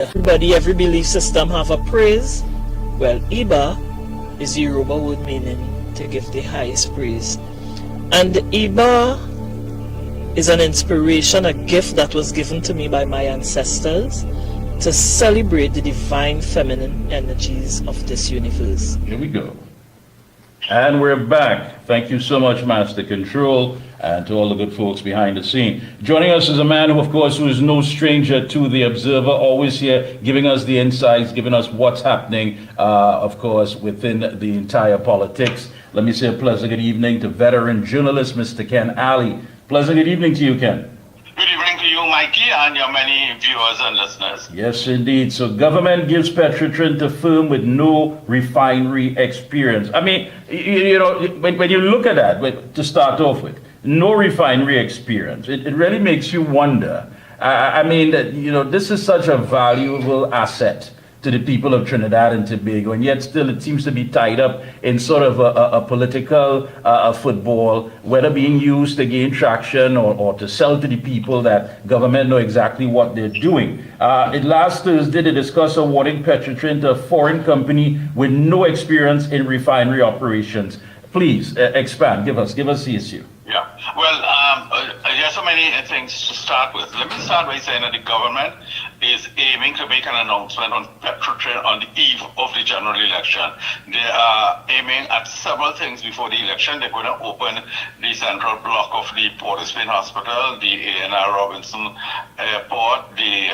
Every belief system have a praise. Well, Iba is Yoruba word meaning to give the highest praise. And Iba is an inspiration, a gift that was given to me by my ancestors to celebrate the divine feminine energies of this universe. Here we go. And we're back. Thank you so much, Master Control, and to all the good folks behind the scene. Joining us is a man who, of course, who is no stranger to the Observer, always here giving us the insights, giving us what's happening, of course, within the entire politics. Let me say a pleasant good evening to veteran journalist, Mr. Ken Alley. Pleasant good evening to you, Ken. Good evening to you, Mikey, and your many viewers and listeners. Yes, indeed. So government gives Petrotrin to firm with no refinery experience. I mean, you know, when you look at that, to start off with, no refinery experience, it really makes you wonder. I mean, you know, this is such a valuable asset to the people of Trinidad and Tobago, and yet still it seems to be tied up in sort of a political football, whether being used to gain traction or to sell to the people that government know exactly what they're doing. Last Thursday, they discussed awarding Petrotrin to a foreign company with no experience in refinery operations. Please expand, give us the issue. Yeah, well, there's so many things to start with. Let me start by saying that the government is aiming to make an announcement on Petrotrin on the eve of the general election. They are aiming at several things before the election. They're going to open the central block of the Port of Spain Hospital, the A&R Robinson Airport, the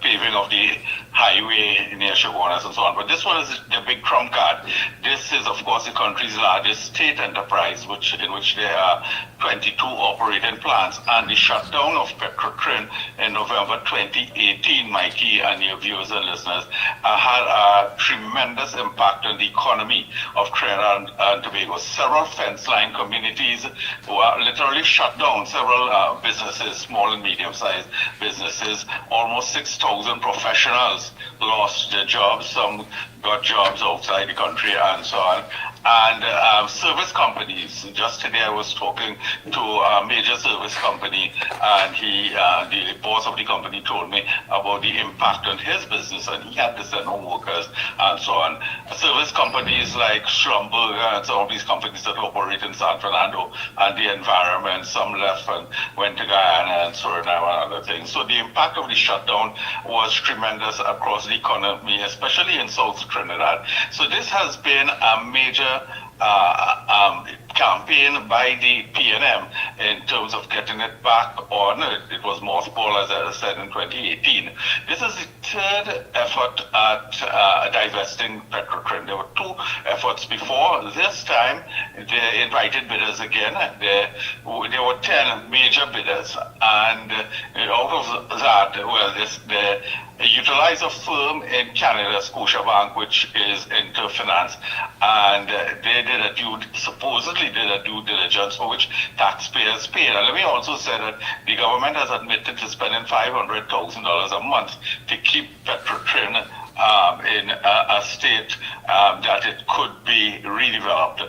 paving of the highway near Chaguanas and so on. But this one is the big trump card. This is, of course, the country's largest state enterprise, in which there are 22 operating plants, and the shutdown of Petrotrin in November 2018, Mikey and your viewers and listeners, had a tremendous impact on the economy of Trinidad and Tobago. Several fence line communities were literally shut down, several businesses, small and medium-sized businesses, almost 6,000 professionals lost their jobs, some got jobs outside the country and so on. And service companies, just today I was talking to a major service company, and the boss of the company told me about the impact on his business, and he had to send home workers and so on. Service companies like Schlumberger and some of these companies that operate in San Fernando and the environment, some left and went to Guyana and Suriname and other things. So the impact of the shutdown was tremendous across the economy, especially in South Trinidad. So this has been a major campaign by the PNM in terms of getting it back on. It was mothballed, as I said, in 2018. This is the third effort at divesting Petrotrin. There were two efforts before. This time, they invited bidders again. There were 10 major bidders, and out of that, well, they utilized a firm in Canada, Scotiabank, which is into finance, and they supposedly did a due diligence for which taxpayers paid. And let me also say that the government has admitted to spending $500,000 a month to keep Petrotrin in a state that it could be redeveloped.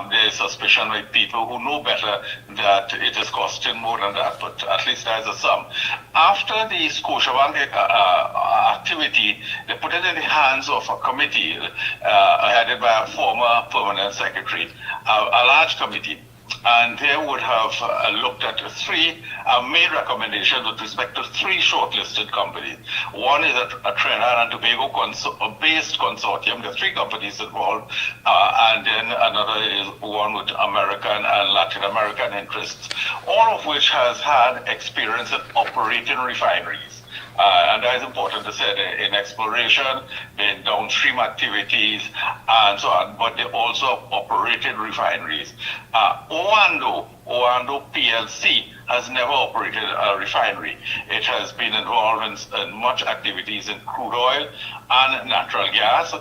There is suspicion by people who know better that it is costing more than that, but at least there's a sum. After the Scotiabank activity, they put it in the hands of a committee headed by a former permanent secretary, a large committee. And they would have looked at made recommendations with respect to three shortlisted companies. One is a Trinidad and Tobago based consortium. There are three companies involved, and then another is one with American and Latin American interests, all of which has had experience in operating refineries. And that is important to say, in exploration, in downstream activities, and so on, but they also operated refineries. Oando PLC has never operated a refinery. It has been involved in much activities in crude oil and natural gas,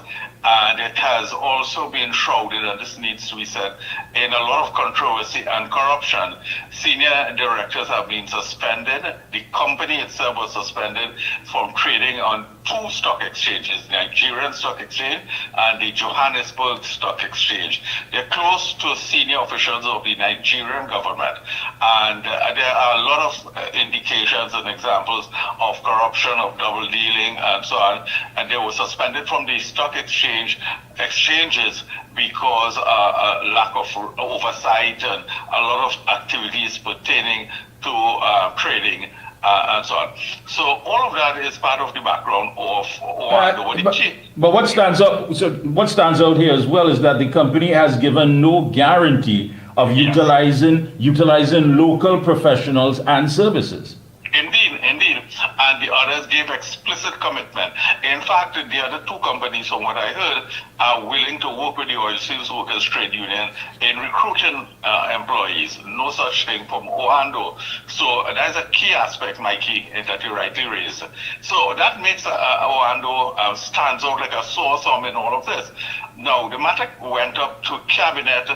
and it has also been shrouded, and this needs to be said, in a lot of controversy and corruption. Senior directors have been suspended. The company itself was suspended from trading on two stock exchanges, the Nigerian Stock Exchange and the Johannesburg Stock Exchange. They're close to senior officials of the Nigerian government, and there are a lot of indications and examples of corruption, of double dealing, and so on. And they were suspended from the stock exchanges because lack of oversight and a lot of activities pertaining to trading. And so on. So all of that is part of the background of but what stands out? So what stands out here as well is that the company has given no guarantee of utilizing local professionals and services. Indeed. And the others gave explicit commitment. In fact, the other two companies, from what I heard, are willing to work with the Oil Fields Workers Trade Union in recruiting employees. No such thing from Oando. So that's a key aspect, Mikey, that you rightly raised. So that makes Oando stands out like a sore thumb in all of this. Now, the matter went up to cabinet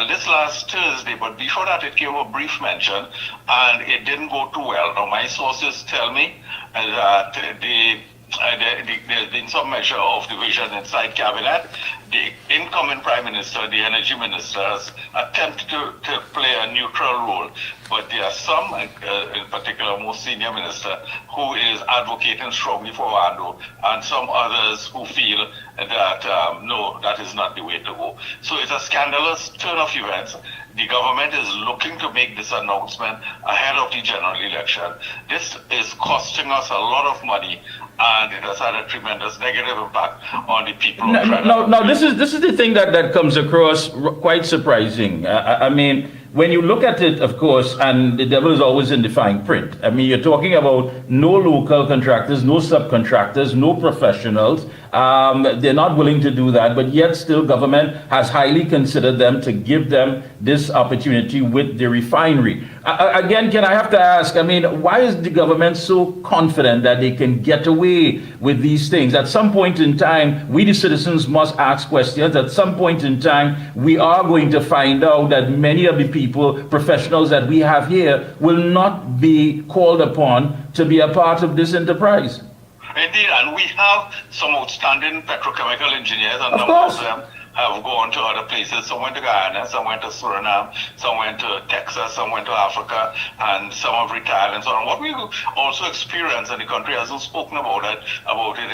this last Thursday, but before that it came a brief mention, and it didn't go too well. Now, my sources tell me that there's been some measure of division inside cabinet. The incoming prime minister, the energy minister, has attempted to play a neutral role, but there are some, in particular, most senior minister, who is advocating strongly for Oando, and some others who feel that no, that is not the way to go. So it's a scandalous turn of events. The government is looking to make this announcement ahead of the general election. This is costing us a lot of money, and it has had a tremendous negative impact on the people. Now, this is the thing that comes across quite surprising. I mean, when you look at it, of course, and the devil is always in the fine print. I mean, you're talking about no local contractors, no subcontractors, no professionals. They're not willing to do that, but yet still government has highly considered them to give them this opportunity with the refinery. Again, can I have to ask, I mean, why is the government so confident that they can get away with these things? At some point in time, we the citizens must ask questions. At some point in time, we are going to find out that many of the people, professionals that we have here, will not be called upon to be a part of this enterprise. Indeed, and we have some outstanding petrochemical engineers, and of number course. of them have gone to other places. Some went to Guyana, some went to Suriname, some went to Texas, some went to Africa, and some have retired and so on. What we also experience, and the country hasn't spoken about it,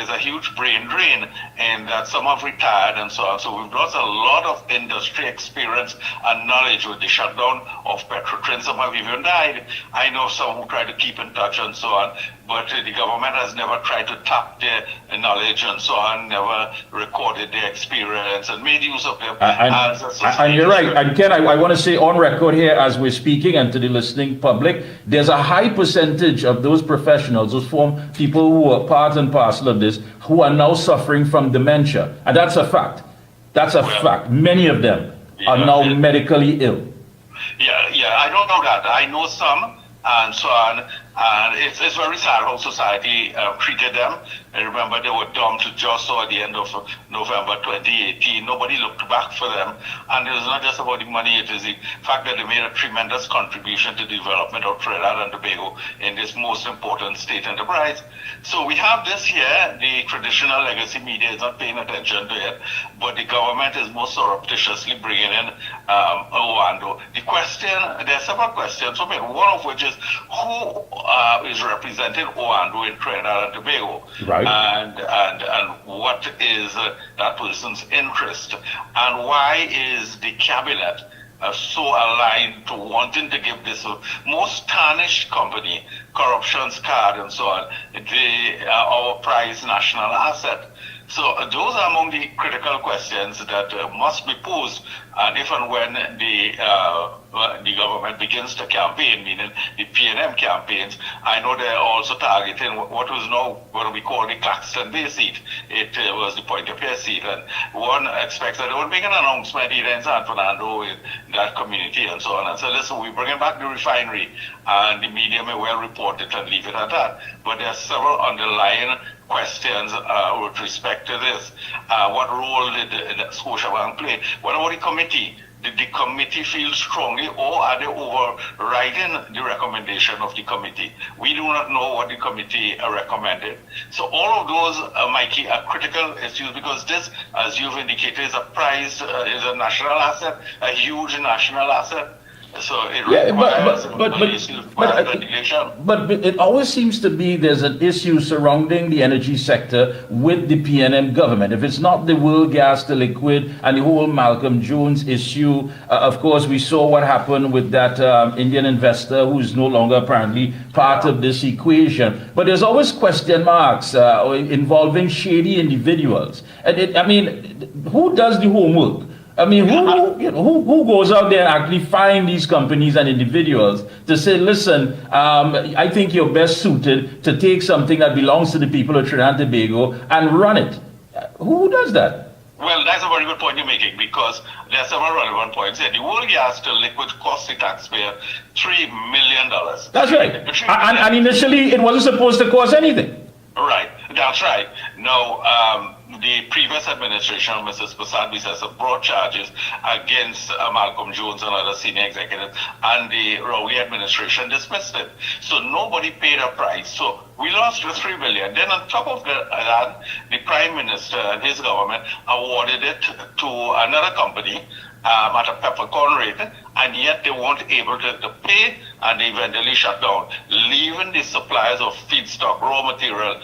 is a huge brain drain, and that some have retired and so on. So we've lost a lot of industry experience and knowledge with the shutdown of Petrotrin. Some have even died. I know some who try to keep in touch and so on, but the government has never tried to tap their knowledge and so on, never recorded their experience and made use of them. And you're right. And Ken, I want to say on record here as we're speaking and to the listening public, there's a high percentage of those professionals, those people who are part and parcel of this, who are now suffering from dementia. And that's a fact. That's a fact. Many of them are now medically ill. Yeah, I don't know that. I know some and so on. And it's very sad how society treated them. I remember they were dumped just at the end of November 2018. Nobody looked back for them. And it was not just about the money, it is the fact that they made a tremendous contribution to the development of Trinidad and Tobago in this most important state enterprise. So we have this here. The traditional legacy media is not paying attention to it, but the government is most surreptitiously bringing in Oando. There are several questions, one of which is who is representing Oando in Trinidad and Tobago, right? And what is that person's interest, and why is the cabinet so aligned to wanting to give this most tarnished company corruption's card and so on, our prized national asset? So those are among the critical questions that must be posed, and if and when the government begins to campaign, meaning the PNM campaigns, I know they're also targeting what was now going to be called the Claxton Bay seat. It was the Point of Pierre seat, and one expects that they will make an announcement either in San Fernando in that community and so on, and say, listen, we're bringing back the refinery, and the media may well report it and leave it at that. But there are several underlying questions with respect to this. What role did Scotiabank play? What about the committee? Did the committee feel strongly, or are they overriding the recommendation of the committee? We do not know what the committee recommended. So all of those, Mikey, are critical issues, because this, as you've indicated, is a prize, is a national asset, a huge national asset. So it requires regulation. But it always seems to be there's an issue surrounding the energy sector with the PNM government. If it's not the World Gas to Liquid and the whole Malcolm Jones issue, of course, we saw what happened with that Indian investor who's no longer apparently part of this equation. But there's always question marks involving shady individuals. And I mean, who does the homework? I mean, who goes out there and actually find these companies and individuals to say, listen, I think you're best suited to take something that belongs to the people of Trinidad and Tobago and run it? Who does that? Well, that's a very good point you're making, because there are several relevant points here. The World Gas to Liquid cost the taxpayer $3 million. That's right. And initially, it wasn't supposed to cost anything. Right, that's right. Now, the previous administration of Mrs. Prasad Bisesa brought charges against Malcolm Jones and other senior executives, and the Rowley administration dismissed it. So nobody paid a price. So we lost the $3 billion. Then on top of that, the Prime Minister and his government awarded it to another company at a peppercorn rate, and yet they weren't able to pay, and they eventually shut down, leaving the suppliers of feedstock, raw material,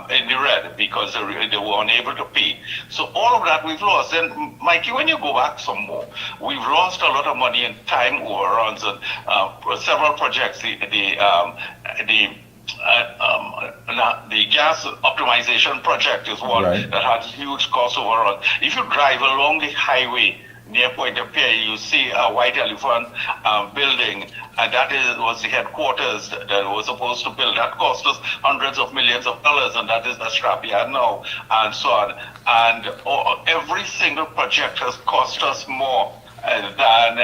in the red, because they were unable to pay. So all of that we've lost. And Mikey, when you go back some more, we've lost a lot of money in time overruns and several projects. The gas optimization project is one that had huge cost overruns. If you drive along the highway near Point of Pierre, you see a white elephant building, and that was the headquarters that was supposed to build. That cost us hundreds of millions of dollars, and that is the scrapyard now, and so on. And every single project has cost us more than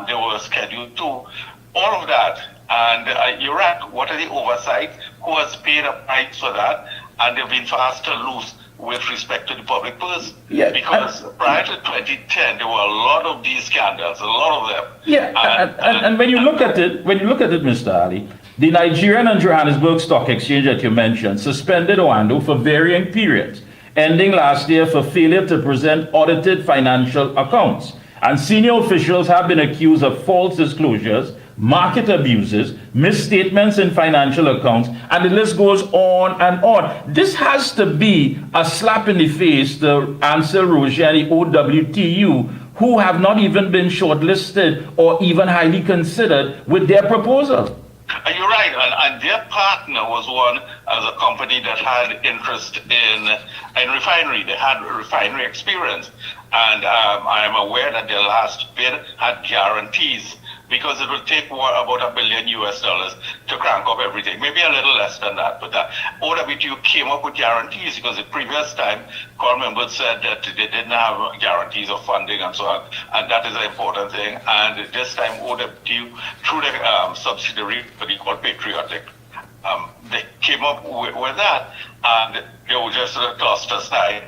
they were scheduled to. All of that, and you're right, what are the oversight? Who has paid a price for that? And they've been fast to lose with respect to the public purse. Yeah, because prior to 2010, there were a lot of these scandals, a lot of them. Yeah, and when you look at it, Mr. Ali, the Nigerian and Johannesburg Stock Exchange that you mentioned suspended Oando for varying periods, ending last year for failure to present audited financial accounts. And senior officials have been accused of false disclosures, market abuses, misstatements in financial accounts, and the list goes on and on. This has to be a slap in the face to Ansel Roger and the OWTU, who have not even been shortlisted or even highly considered with their proposal. You're right, and their partner was one as a company that had interest in refinery. They had refinery experience, and I am aware that their last bid had guarantees, because it will take about $1 billion to crank up everything, maybe a little less than that. But OWTU came up with guarantees, because the previous time, core members said that they didn't have guarantees of funding and so on, and that is an important thing. And this time, OWTU, through the subsidiary, what they call Patriotic, they came up with that, and they were just tossed aside.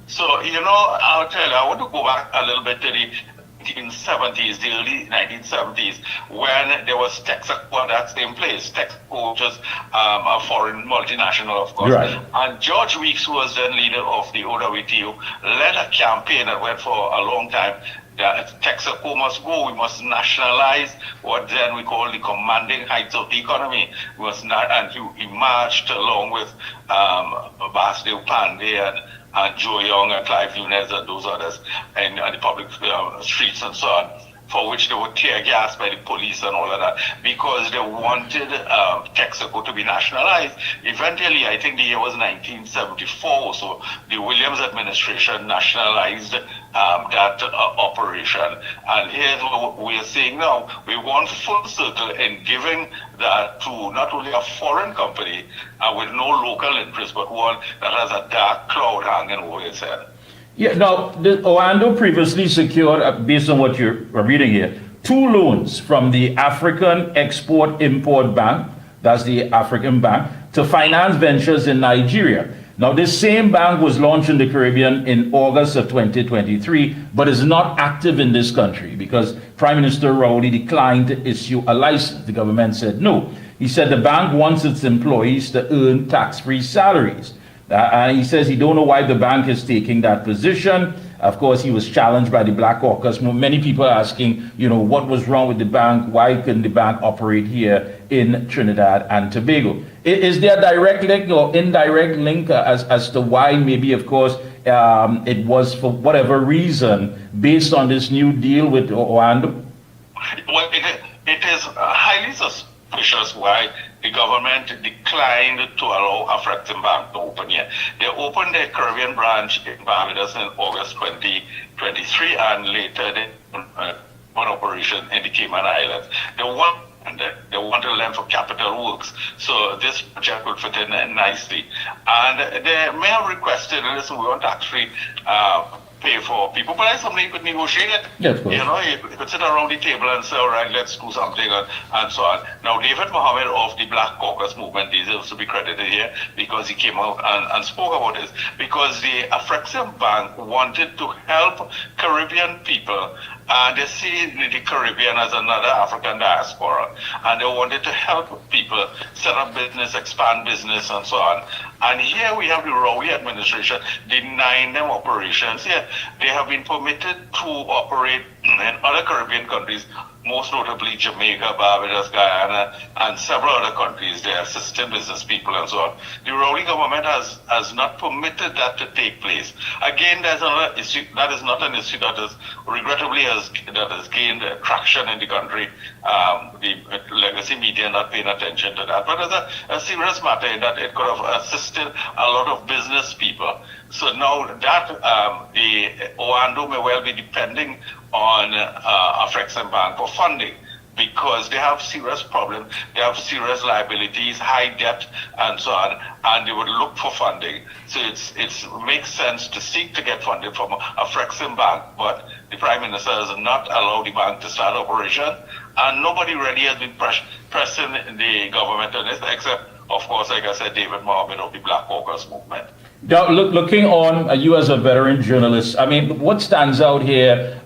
So, I'll tell you, I want to go back a little bit to the 1970s, the early 1970s, when there was Texaco that's in place. Texaco, which was a foreign multinational, of course. Right. And George Weeks, who was then leader of the OWTU, led a campaign that went for a long time. That Texaco must go. We must nationalize what then we call the commanding heights of the economy. We must not, and he marched along with Basdev Pandey and Joe Young and Clive Nunes and those others, and the public streets and so on, for which they were tear gassed by the police and all of that, because they wanted Texaco to be nationalized. Eventually, I think the year was 1974, so the Williams administration nationalized that operation. And here's what we are seeing now. We want full circle in giving that to not only a foreign company with no local interest, but one that has a dark cloud hanging over its head. Yeah, now, Oando previously secured, based on what you're reading here, 2 loans from the African Export-Import Bank, that's the African Bank, to finance ventures in Nigeria. Now, this same bank was launched in the Caribbean in August of 2023, but is not active in this country because Prime Minister Rowley declined to issue a license. The government said no. He said the bank wants its employees to earn tax-free salaries. And he says he don't know why the bank is taking that position. Of course, he was challenged by the Black Caucus. Many people are asking, what was wrong with the bank? Why couldn't the bank operate here in Trinidad and Tobago? Is there a direct link or indirect link as to why maybe, of course, it was for whatever reason based on this new deal with Oando? Well, it is highly suspicious why the government declined to allow Afrexim Bank to open here. They opened their Caribbean branch in Barbados in August 2023 and later they one operation in the Cayman Islands. They want to lend for capital works, so this project will fit in nicely. And they may have requested, listen, we want tax-free pay for people, but that's something you could negotiate. Yeah, of course. You could sit around the table and say, all right, let's do something and so on. Now, David Mohammed of the Black Caucus movement deserves to be credited here because he came out and spoke about this, because the Afrexim Bank wanted to help Caribbean people. And they see the Caribbean as another African diaspora, and they wanted to help people set up business, expand business, and so on. And here we have the Rowley administration denying them operations. Here, they have been permitted to operate in other Caribbean countries, most notably Jamaica, Barbados, Guyana, and several other countries. They are assisting business people and so on. The Rowley government has not permitted that to take place. Again, there's another issue that is not an issue that is regrettably has gained traction in the country. The legacy media not paying attention to that, but it's a serious matter in that it could have assisted a lot of business people. So now that the Oando may well be depending on Afrexim Bank for funding, because they have serious problems, they have serious liabilities, high debt, and so on, and they would look for funding. So it makes sense to seek to get funding from Afrexim Bank, but the Prime Minister has not allowed the bank to start operation, and nobody really has been pressing the government on this, except, of course, like I said, David Mohammed of the Black Caucus movement. Now, looking on you as a veteran journalist, I mean, what stands out here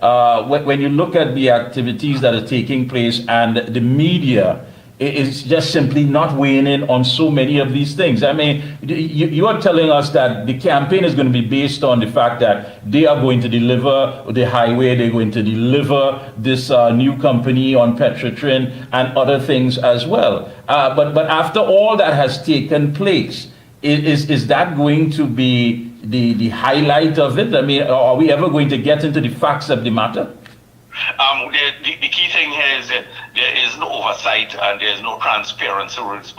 when you look at the activities that are taking place and the media is just simply not weighing in on so many of these things? I mean, you are telling us that the campaign is going to be based on the fact that they are going to deliver the highway, they're going to deliver this new company on Petrotrin and other things as well. But after all that has taken place, is that going to be the highlight of it? I mean, are we ever going to get into the facts of the matter? The key thing here is that there is no oversight and there is no transparency with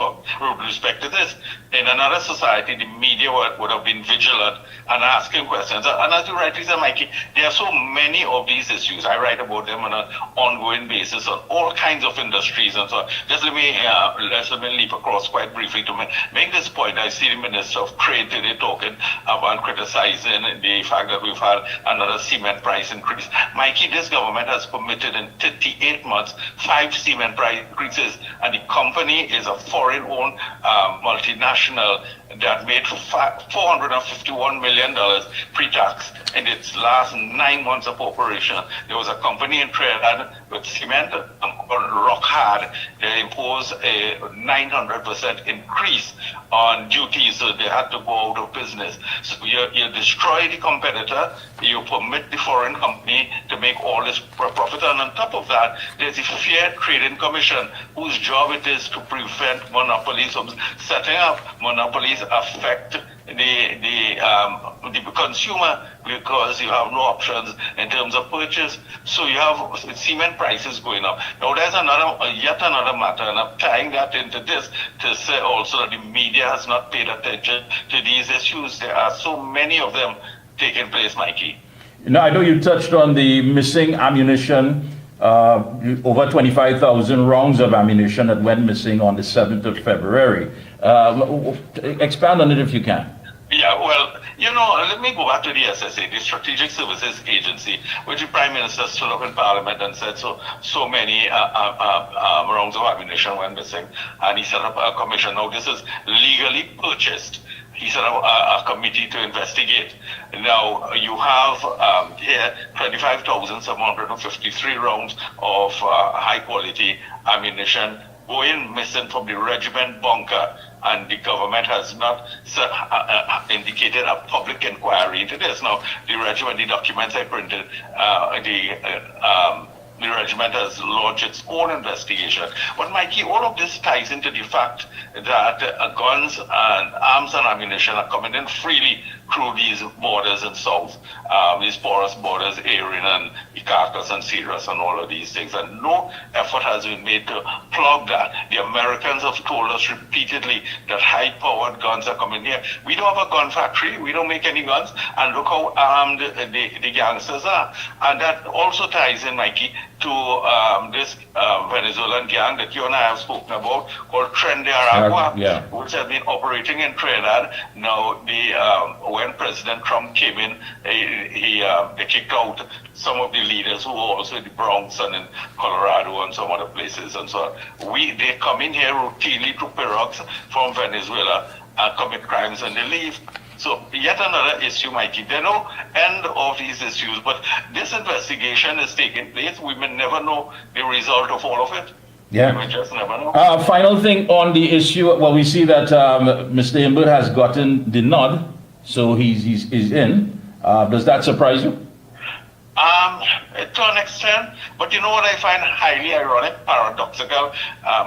respect to this. In another society, the media would have been vigilant and asking questions. And as you rightly said, Mikey, there are so many of these issues. I write about them on an ongoing basis on all kinds of industries and so on. Just let me leap across quite briefly to make this point. I see the Minister of Trade today talking about criticizing the fact that we've had another cement price increase. Mikey, this government has permitted in 38 months 5 cement price increases, and the company is a foreign-owned multinational that made $451 million pre-tax in its last 9 months of operation. There was a company in Trinidad with cement called Rock Hard. They imposed a 900% increase on duties, so they had to go out of business. So you destroy the competitor, you permit the foreign company to make all this profit, and on top of that, there's the Fair Trading Commission, whose job it is to prevent monopolies from setting up. Monopolies affect the consumer because you have no options in terms of purchase. So you have cement prices going up. Now there's yet another matter, and I'm tying that into this to say also that the media has not paid attention to these issues. There are so many of them taking place, Mikey. Now, I know you touched on the missing ammunition, over 25,000 rounds of ammunition that went missing on the 7th of February. Expand on it if you can. Yeah, well, let me go back to the SSA, the Strategic Services Agency, which the Prime Minister stood up in Parliament and said so many rounds of ammunition went missing, and he set up a commission. Now, this is legally purchased, he set up a committee to investigate. Now, you have here 25,753 rounds of high-quality ammunition going missing from the regiment bunker, and the government has not indicated a public inquiry into this. Now, the regiment, the documents I printed, the regiment has launched its own investigation. But Mikey, all of this ties into the fact that guns and arms and ammunition are coming in freely through these borders in South, these porous borders, Erin and Icarcus and Sirius and all of these things. And no effort has been made to plug that. The Americans have told us repeatedly that high-powered guns are coming here. We don't have a gun factory. We don't make any guns. And look how armed the gangsters are. And that also ties in, Mikey, to this Venezuelan gang that you and I have spoken about called Tren de Aragua, which has been operating in Trinidad. Now, when President Trump came in, they kicked out some of the leaders who were also in the Bronx and in Colorado and some other places and so on. They come in here routinely to pirogues from Venezuela and commit crimes and they leave. So yet another issue, Mikey. There's no end of these issues, but this investigation is taking place. We may never know the result of all of it. Yeah. We just never know. Final thing on the issue. Well, we see that Mr. Imbert has gotten the nod, so he's in. Does that surprise you? To an extent, but you know what I find highly ironic, paradoxical,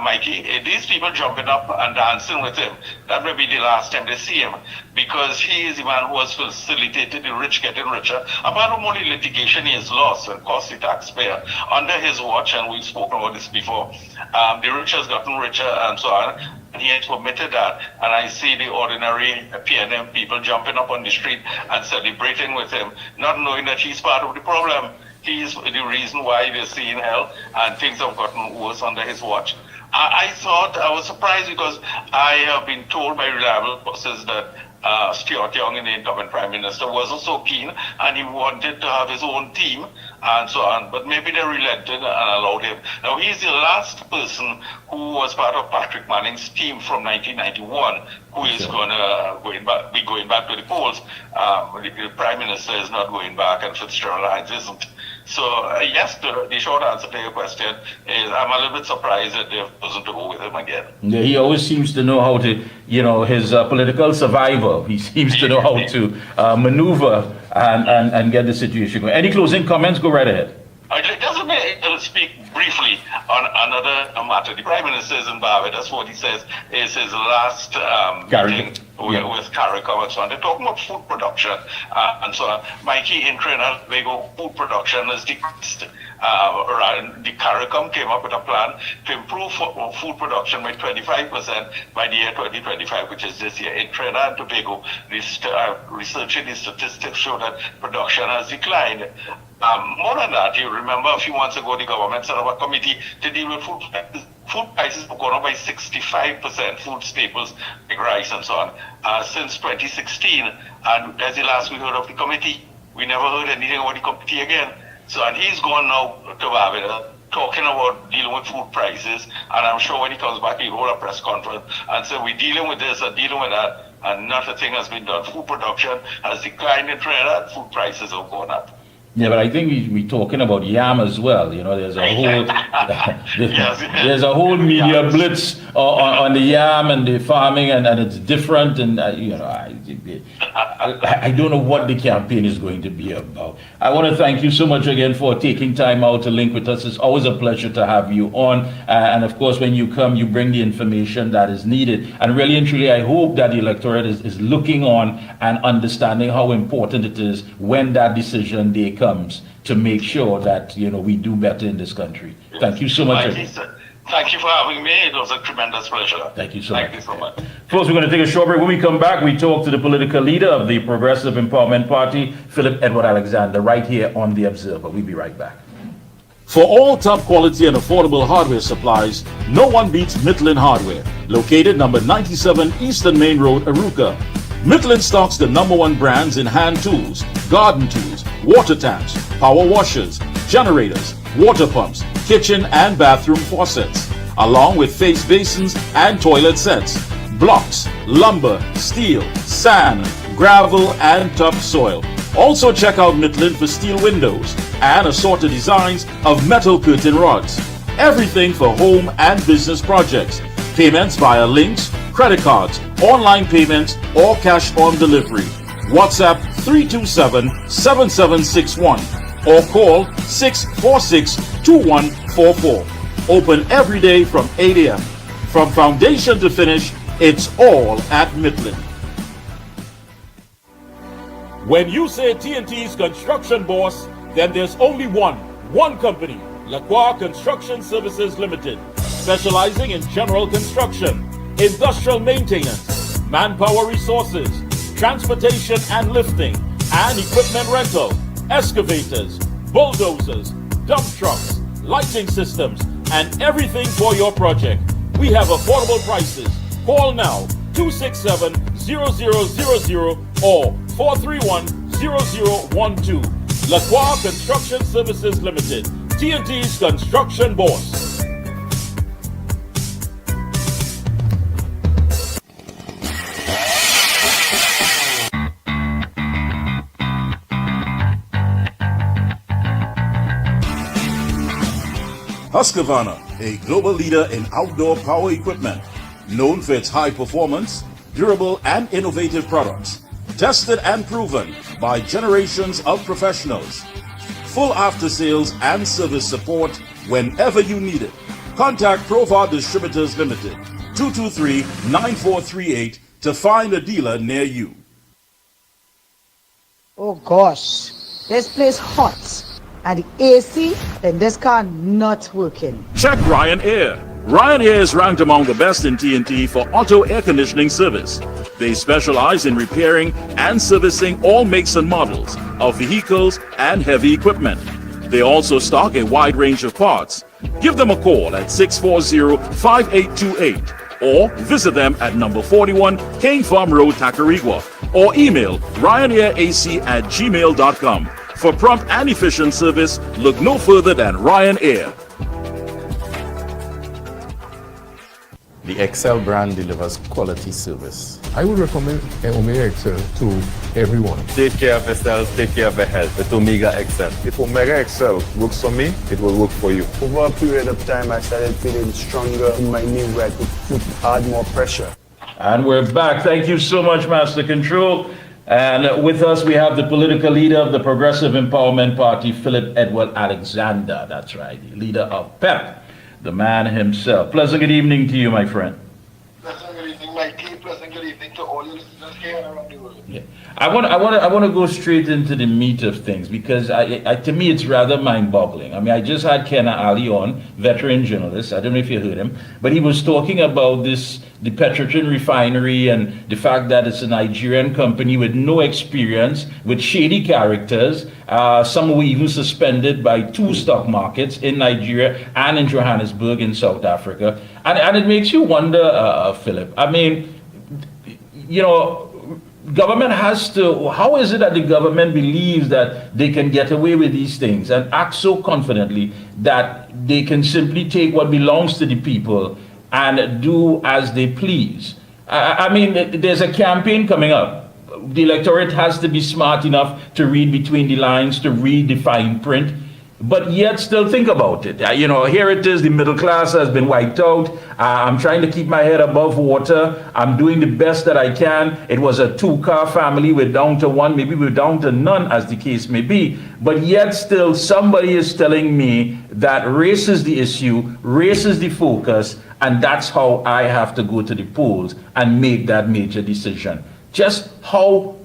Mikey? These people jumping up and dancing with him, that may be the last time they see him, because he is the man who has facilitated the rich getting richer. Apart from all the litigation he has lost and cost the taxpayer, under his watch, and we've spoken about this before, the rich has gotten richer and so on. He has permitted that, and I see the ordinary PNM people jumping up on the street and celebrating with him, not knowing that he's part of the problem. He is the reason why we're seeing hell, and things have gotten worse under his watch. I was surprised because I have been told by reliable sources that Stuart Young, the incoming Prime Minister, wasn't so keen, and he wanted to have his own team and so on, but maybe they relented and allowed him. Now, he's the last person who was part of Patrick Manning's team from 1991, who is be going back to the polls. The Prime Minister is not going back, and Fitzgerald Hines isn't. So, yes, the short answer to your question is I'm a little bit surprised that they've chosen to go with him again. Yeah, he always seems to know how to, his political survivor. He seems to know how to maneuver and get the situation going. Any closing comments? Go right ahead. Just to speak briefly on another matter. The Prime Minister is in Barbados. What he says is his last meeting with CARICOM and so on. They're talking about food production and so on. Mikey, in Trinidad and Tobago, food production has decreased. The CARICOM came up with a plan to improve food production by 25% by the year 2025, which is this year. In Trinidad and Tobago, researching the statistics show that production has declined. More than that, you remember a few months ago, the government set up a committee to deal with food prices. Food prices have gone up by 65%, food staples like rice and so on, since 2016. And that's the last we heard of the committee. We never heard anything about the committee again. So, and he's gone now to Barbados, talking about dealing with food prices. And I'm sure when he comes back, he'll hold a press conference and say, we're dealing with this and dealing with that. And not a thing has been done. Food production has declined in Trinidad. Food prices have gone up. Yeah, but I think we're talking about yam as well. There's a whole there's a whole media blitz on the yam and the farming, and it's different. And I don't know what the campaign is going to be about. I want to thank you so much again for taking time out to link with us. It's always a pleasure to have you on. And of course, when you come, you bring the information that is needed. And really and truly, I hope that the electorate is looking on and understanding how important it is when that decision day comes to make sure that we do better in this country. Thank you so much. Thank you for having me. It was a tremendous pleasure. Thank you so much. Thank you so much. Folks, we're going to take a short break. When we come back, we talk to the political leader of the Progressive Empowerment Party, Philip Edward Alexander, right here on The Observer. We'll be right back. For all top quality and affordable hardware supplies, no one beats Midland Hardware, located number 97 Eastern Main Road, Arouca. Midland stocks the #1 brands in hand tools, garden tools, water tanks, power washers, generators, water pumps, kitchen and bathroom faucets, along with face basins and toilet sets. blocks, lumber, steel, sand, gravel, and topsoil. Also check out Midland for steel windows and assorted designs of metal curtain rods. Everything for home and business projects. Payments via links, credit cards, online payments, or cash on delivery. WhatsApp 327-7761 or call 646-2144. Open every day from 8 a.m. From foundation to finish, it's all at Midland. When you say TNT's construction boss, then there's only one company, Lacroix Construction Services Limited, specializing in general construction, industrial maintenance, manpower resources, transportation and lifting, and equipment rental, excavators, bulldozers, dump trucks, lighting systems, and everything for your project. We have affordable prices. Call now 267-0000 or 431-0012. Lacroix Construction Services Limited, TNT's construction boss. Husqvarna, a global leader in outdoor power equipment, known for its high performance, durable and innovative products, tested and proven by generations of professionals. Full after sales and service support whenever you need it. Contact Provar Distributors Limited, 223-9438 to find a dealer near you. Oh gosh, this place hot. And the AC in this car not working. Check Ryan Air. Ryan Air is ranked among the best in TNT for auto air conditioning service. They specialize in repairing and servicing all makes and models of vehicles and heavy equipment. They also stock a wide range of parts. Give them a call at 640-5828 or visit them at number 41 King Farm Road, Tacarigua, or email ryanairac@gmail.com. For prompt and efficient service, look no further than Ryan Air. The Excel brand delivers quality service. I would recommend Omega Excel to everyone. Take care of yourself, take care of your health with Omega Excel. If Omega Excel works for me, it will work for you. Over a period of time, I started feeling stronger in my knee where I could add more pressure. And we're back. Thank you so much, Master Control. And with us, we have the political leader of the Progressive Empowerment Party, Philip Edward Alexander. That's right, the leader of PEP, the man himself. Pleasant good evening to you, my friend. Pleasant good evening, Mickie. Pleasant good evening to all your listeners here and around the world. Yeah. I want to go straight into the meat of things because to me it's rather mind-boggling. I mean, I just had Kenna Ali on, veteran journalist. I don't know if you heard him, but he was talking about the Petrotrin refinery and the fact that it's a Nigerian company with no experience, with shady characters. Some were even suspended by 2 stock markets in Nigeria and in Johannesburg in South Africa. And it makes you wonder, Philip. I mean, you know, government has to, how is it that the government believes that they can get away with these things and act so confidently that they can simply take what belongs to the people and do as they please? I mean, there's a campaign coming up. The electorate has to be smart enough to read between the lines, to read the fine print, but yet still think about it. You know, here it is, the middle class has been wiped out. I'm trying to keep my head above water. I'm doing the best that I can. It was a 2-car family. We're down to 1, maybe we're down to none, as the case may be. But yet still somebody is telling me that race is the issue, race is the focus, and that's how I have to go to the polls and make that major decision. Just how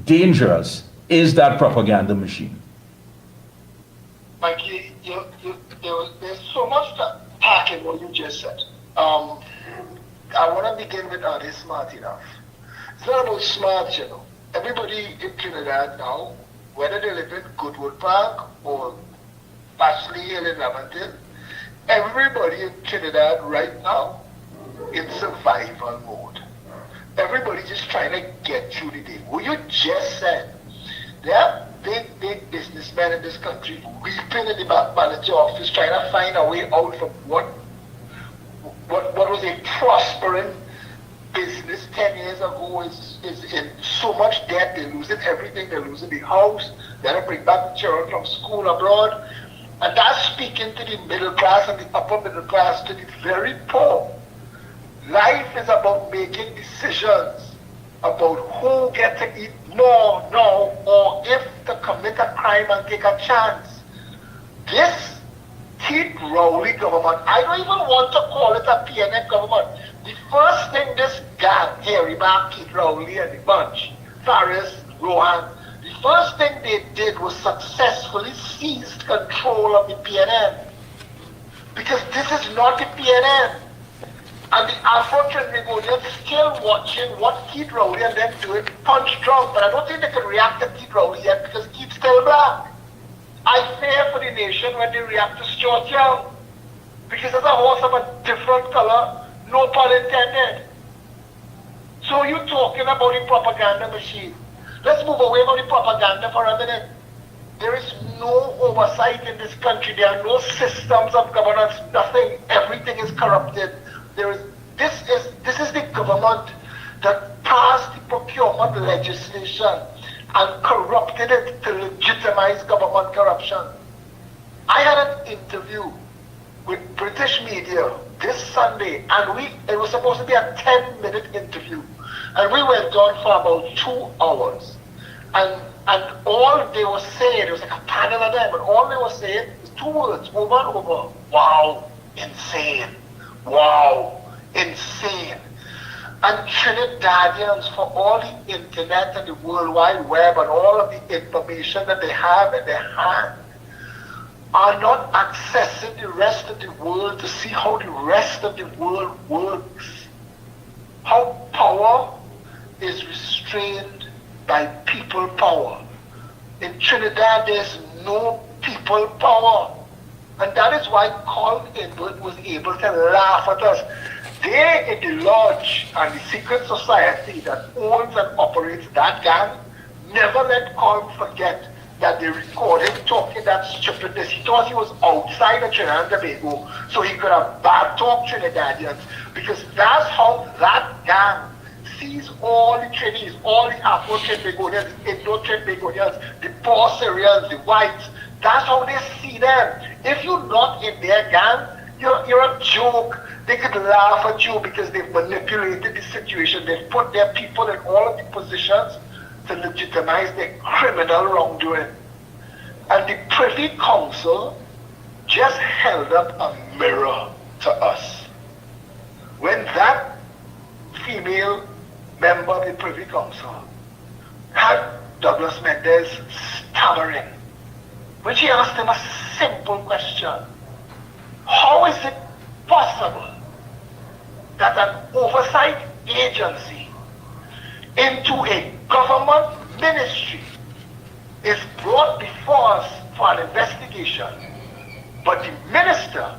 dangerous is that propaganda machine? Mickie, there's so much to pack in what you just said. I want to begin with, are they smart enough? It's not about smart, you know. Everybody in Trinidad now, whether they live in Goodwood Park or Bashley Hill in Laventille, everybody in Trinidad right now in survival mode. Everybody just trying to get through the day. What you just said, there are big businessmen in this country weeping in the back manager office trying to find a way out from what was a prospering business 10 years ago is in so much debt, they're losing everything, they're losing the house, they have to bring back the children from school abroad. And that's speaking to the middle class and the upper middle class, to the very poor. Life is about making decisions about who gets to eat more now, or if to commit a crime and take a chance. This Keith Rowley government, I don't even want to call it a PNM government. The first thing this gang, Harry Back, Keith Rowley and the bunch, Faris, Rohan, the first thing they did was successfully seize control of the PNM. Because this is not the PNM. And the Afro-Trinbagonians still watching what Keith Rowley and them do it punch drunk. But I don't think they can react to Keith Rowley yet because Keith's still black. I fear for the nation when they react to Stuart Young. Because there's a horse of a different color, no pun intended. So you're talking about the propaganda machine. Let's move away from the propaganda for a minute. There is no oversight in this country. There are no systems of governance, nothing. Everything is corrupted. This is the government that passed the procurement legislation and corrupted it to legitimize government corruption. I had an interview with British media this Sunday, and it was supposed to be a 10-minute interview, and we went on for about 2 hours. And all they were saying, it was like a panel of them, and all they were saying was 2 words over and over: wow, insane. Wow, insane. And Trinidadians, for all the internet and the World Wide Web and all of the information that they have in their hand, are not accessing the rest of the world to see how the rest of the world works. How power is restrained by people power. In Trinidad, there's no people power. And that is why Colin Edward was able to laugh at us. They in the lodge and the secret society that owns and operates that gang never let Colin forget that they recorded talking that stupidness. He thought he was outside of Trinidad and Tobago, so he could have bad talk Trinidadians, because that's how that gang sees all the Trinis, all the Afro-Trinbagonians, the Indo-Trinbagonians, the poor Syrians, the whites. That's how they see them. If you're not in their gang, you're a joke. They could laugh at you because they've manipulated the situation. They've put their people in all of the positions to legitimize their criminal wrongdoing. And the Privy Council just held up a mirror to us. When that female member of the Privy Council had Douglas Mendes stammering, when she asked him a simple question: how is it possible that an oversight agency into a government ministry is brought before us for an investigation, but the minister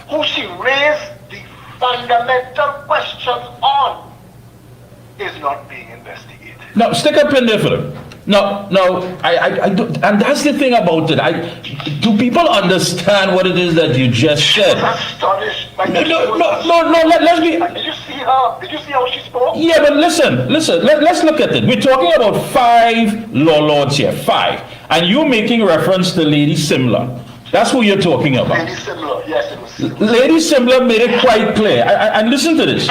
who she raised the fundamental questions on is not being investigated? Now, stick up in there for them. No, I do, and that's the thing about it. Do people understand what it is that you just said? I was astonished by No, let's be... Did you see her? Did you see how she spoke? Yeah, but listen, let's look at it. We're talking about 5 law lords here, 5. And you're making reference to Lady Simler. That's who you're talking about. Lady Simler, yes, it was. Lady Simler made it quite clear. And listen to this.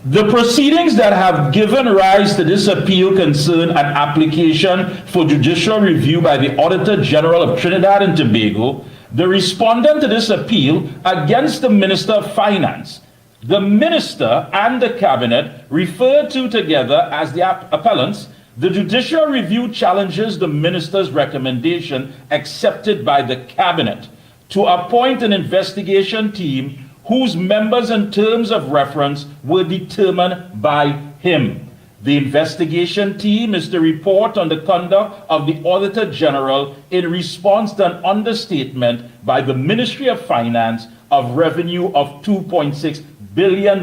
The proceedings that have given rise to this appeal concern an application for judicial review by the Auditor General of Trinidad and Tobago, the respondent to this appeal against the Minister of Finance. The Minister and the Cabinet, referred to together as the appellants. The judicial review challenges the Minister's recommendation accepted by the Cabinet to appoint an investigation team whose members and terms of reference were determined by him. The investigation team is to report on the conduct of the Auditor General in response to an understatement by the Ministry of Finance of revenue of $2.6 billion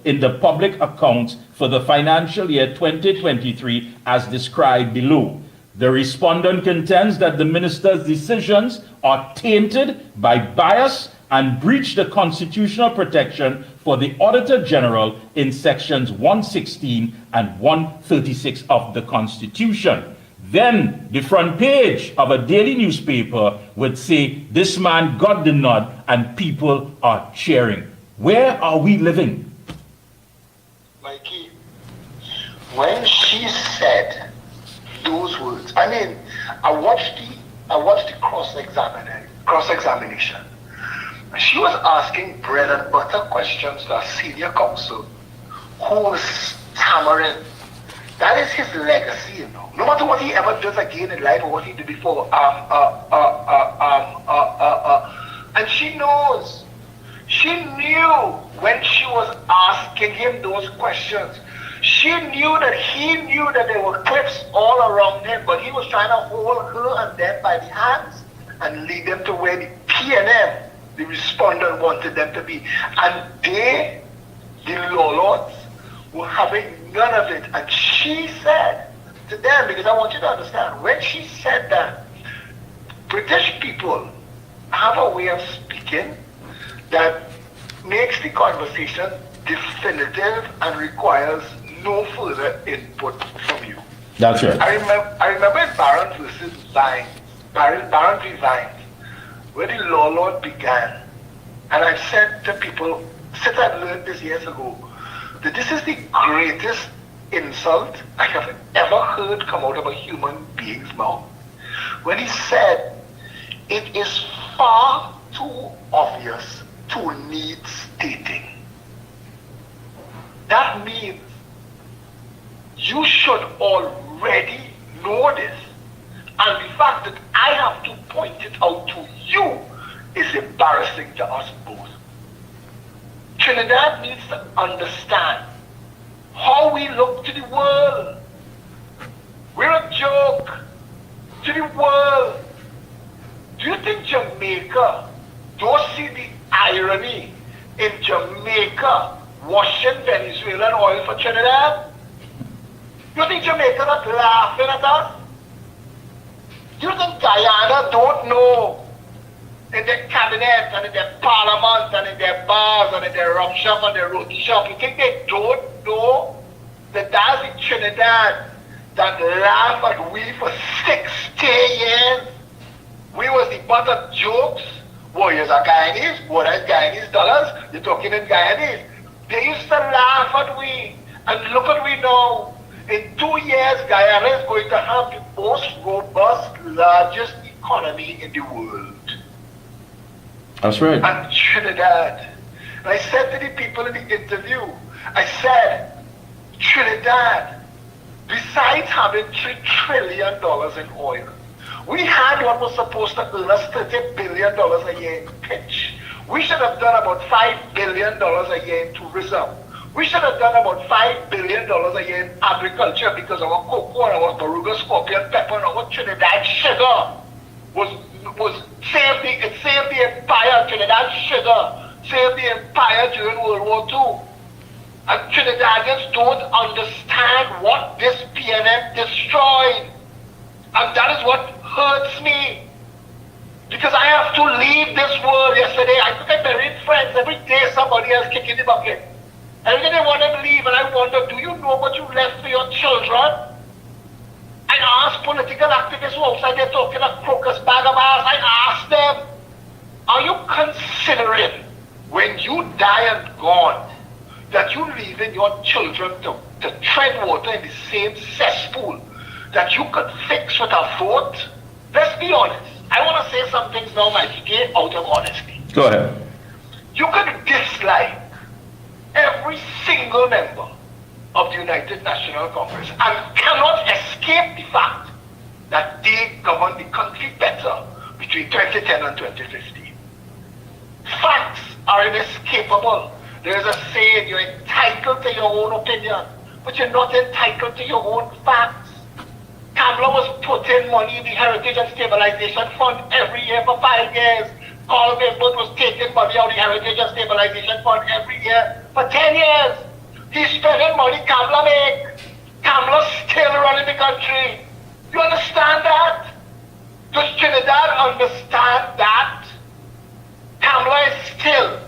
in the public accounts for the financial year 2023 as described below. The respondent contends that the minister's decisions are tainted by bias and breach the constitutional protection for for the Auditor General in sections 116 and 136 of the Constitution. Then the front page of a daily newspaper would say, this man got the nod and people are cheering. Where are we living? Mikey, when she said those words, I mean, I watched the cross-examination. She was asking bread and butter questions to a senior counsel who was stammering. That is his legacy, you know. No matter what he ever does again in life or what he did before, and she knows. She knew when she was asking him those questions. She knew that he knew that there were clips all around him, but he was trying to hold her and them by the hands and lead them to where the PNM, the respondent, wanted them to be. And they, the law lords, were having none of it. And she said to them, because I want you to understand, when she said that, British people have a way of speaking that makes the conversation definitive and requires no further input from you. That's right. I remember in Barron versus Vines, Barron v. Vines, where the law lord began, and I said to people, since I learned this years ago, that this is the greatest insult I have ever heard come out of a human being's mouth. When he said, it is far too obvious to need stating. That means you should already know this. And the fact that I have to point it out to you is embarrassing to us both. Trinidad needs to understand how we look to the world. We're a joke to the world. Do you think Jamaica don't see the irony in Jamaica washing Venezuelan oil for Trinidad? Do you think Jamaica not laughing at us? Do you think Guyana don't know in their cabinet and in their parliament and in their bars and in their rum shop and their roti shop? You think they don't know that that's the Trinidad that laughed at we for 60 years? We was the butt of jokes. Warriors are Guyanese. What is Guyanese dollars? You're talking in Guyanese. They used to laugh at we. And look at we now. In 2 years, Guyana is going to have the most robust, largest economy in the world. That's right. And Trinidad. And I said to the people in the interview, I said, Trinidad, besides having $3 trillion in oil, we had what was supposed to earn us $30 billion a year in pitch. We should have done about $5 billion a year in tourism. We should have done about $5 billion a year in agriculture because our cocoa and our Baruga scorpion pepper and our Trinidad sugar saved the empire. Trinidad sugar saved the empire during World War II. And Trinidadians don't understand what this PNM destroyed. And that is what hurts me. Because I have to leave this world. Yesterday, I took a buried friends. Every day somebody else kicking the bucket. Every day they want to leave, and I wonder, do you know what you left for your children? I asked political activists who outside there talking a crocus bag of ass. I asked them, are you considering when you die and gone that you leaving your children to tread water in the same cesspool that you could fix with a vote? Let's be honest. I want to say some things now, Mickie, out of honesty. Go ahead. You can dislike every single member of the United National Congress and cannot escape the fact that they govern the country better between 2010 and 2015. Facts are inescapable. There is a saying, you're entitled to your own opinion, but you're not entitled to your own facts. Kamla was putting money in the Heritage and Stabilization Fund every year for 5 years. Carl Gilbert was taking money out of the Heritage and Stabilization Fund every year for 10 years. He's spending money Kamla make. Kamla's still running the country. You understand that? Does Trinidad understand that? Kamla is still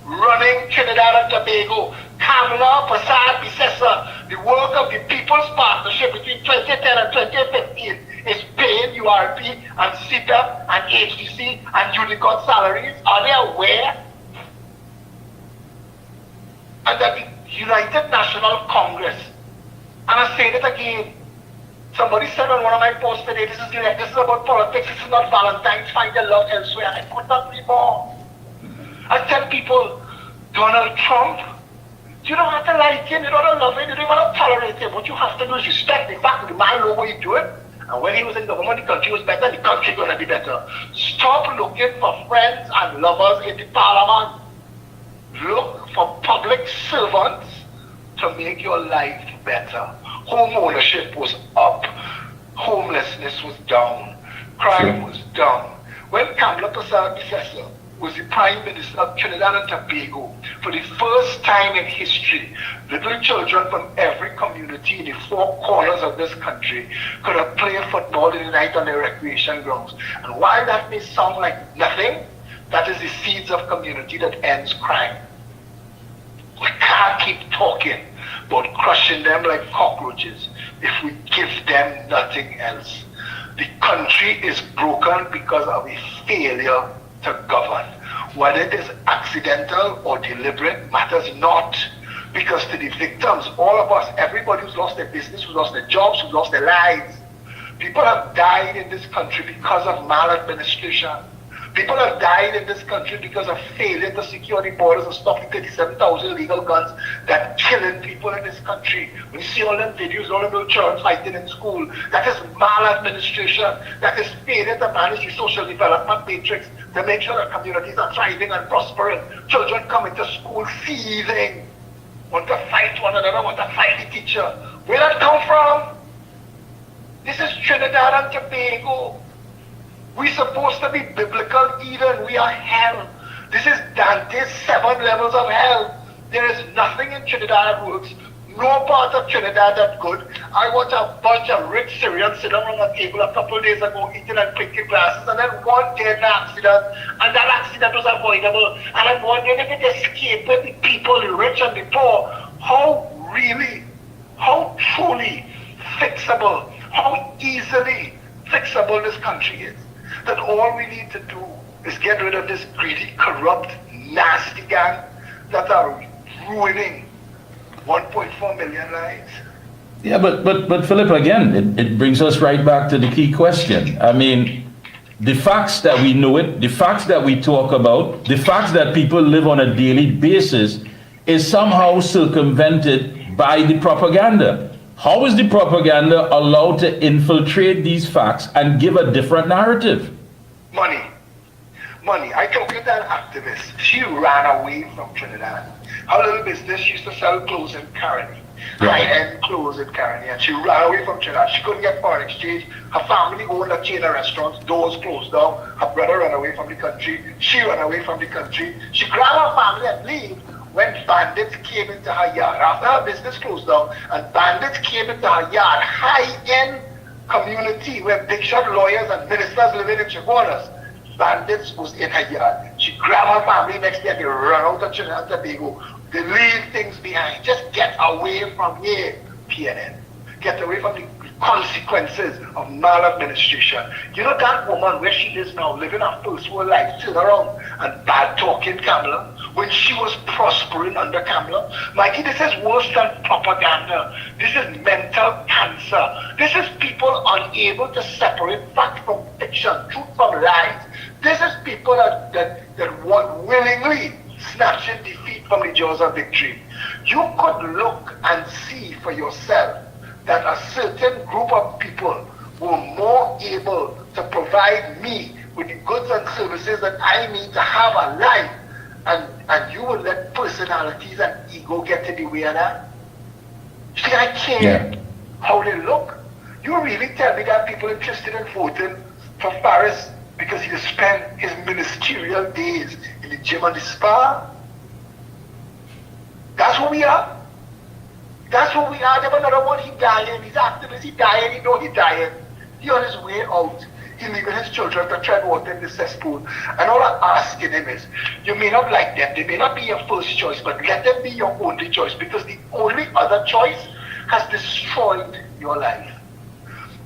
running Trinidad and Tobago. Kamala Prasad Bisesa, the work of the People's Partnership between 2010 and 2015 is paying URP and CPEP and HDC and Unicode salaries. Are they aware? And that the United National Congress, and I say it again, somebody said on one of my posts today, this is about politics, this is not Valentine's, find your love elsewhere. I could not be more. I tell people, Donald Trump, you don't have to like him, you don't have to love him, you don't even have to tolerate him. What you have to do is respect the fact that the man know what he's doing. And when he was in government, the country was better, the country going to be better. Stop looking for friends and lovers in the parliament. Look for public servants to make your life better. Home ownership was up. Homelessness was down. Crime was down. When Kamala Prasad Bisesa was the Prime Minister of Trinidad and Tobago, for the first time in history, little children from every community in the four corners of this country could have played football in the night on their recreation grounds. And while that may sound like nothing, that is the seeds of community that ends crime. We can't keep talking about crushing them like cockroaches if we give them nothing else. The country is broken because of a failure to govern. Whether it is accidental or deliberate matters not, because to the victims, all of us, everybody who's lost their business, who's lost their jobs, who's lost their lives, people have died in this country because of maladministration. People have died in this country because of failure to secure the borders and stop the 37,000 illegal guns that killing people in this country. When you see all them videos, all them little children fighting in school, that is maladministration. That is failure to manage the social development matrix to make sure that communities are thriving and prospering. Children come into school seething, want to fight one another, want to fight the teacher. Where that come from? This is Trinidad and Tobago. We're supposed to be biblical Eden. We are hell. This is Dante's 7 levels of hell. There is nothing in Trinidad that works. No part of Trinidad that good. I watched a bunch of rich Syrians sit around a table a couple of days ago eating and drinking glasses, and then one dead in an accident, and that accident was avoidable. And I'm wondering if it escaped the people, the rich and the poor, how truly fixable, how easily fixable this country is. That all we need to do is get rid of this greedy, corrupt, nasty gang that are ruining 1.4 million lives. Yeah, but Philip, again, it brings us right back to the key question. I mean, the facts that we know it, the facts that we talk about, the facts that people live on a daily basis is somehow circumvented by the propaganda. How is the propaganda allowed to infiltrate these facts and give a different narrative? Money. I talked to that activist. She ran away from Trinidad. Her little business, she used to sell clothes in Caroni. High-end clothes in Caroni. And she ran away from Trinidad. She couldn't get foreign exchange. Her family owned a chain of restaurants. Doors closed down. Her brother ran away from the country. She ran away from the country. She grabbed her family and leave when bandits came into her yard. After her business closed down and bandits came into her yard, high-end community where big shot lawyers and ministers living in Chihuahuas, bandits was in her yard. She grabbed her family next day and they run out of Trinidad and Tobago. They leave things behind. Just get away from here, PNN. Get away from the consequences of maladministration. You know that woman where she is now, living her first world life, turn around and bad talking Kamala, when she was prospering under Kamala. Mikey, this is worse than propaganda. This is mental cancer. This is people unable to separate fact from fiction, truth from lies. This is people that willingly snatching defeat from the jaws of victory. You could look and see for yourself that a certain group of people were more able to provide me with the goods and services that I need to have a life, and you will let personalities and ego get in the way of that? You think I care how they look? You really tell me that people interested in voting for Paris because he spent his ministerial days in the gym and the spa? That's who we are. That's who we are. There's another one, he dying. He's activist, he dying, he know he dying. He on his way out. He leaving his children to tread water in the cesspool. And all I'm asking him is, you may not like them, they may not be your first choice, but let them be your only choice, because the only other choice has destroyed your life.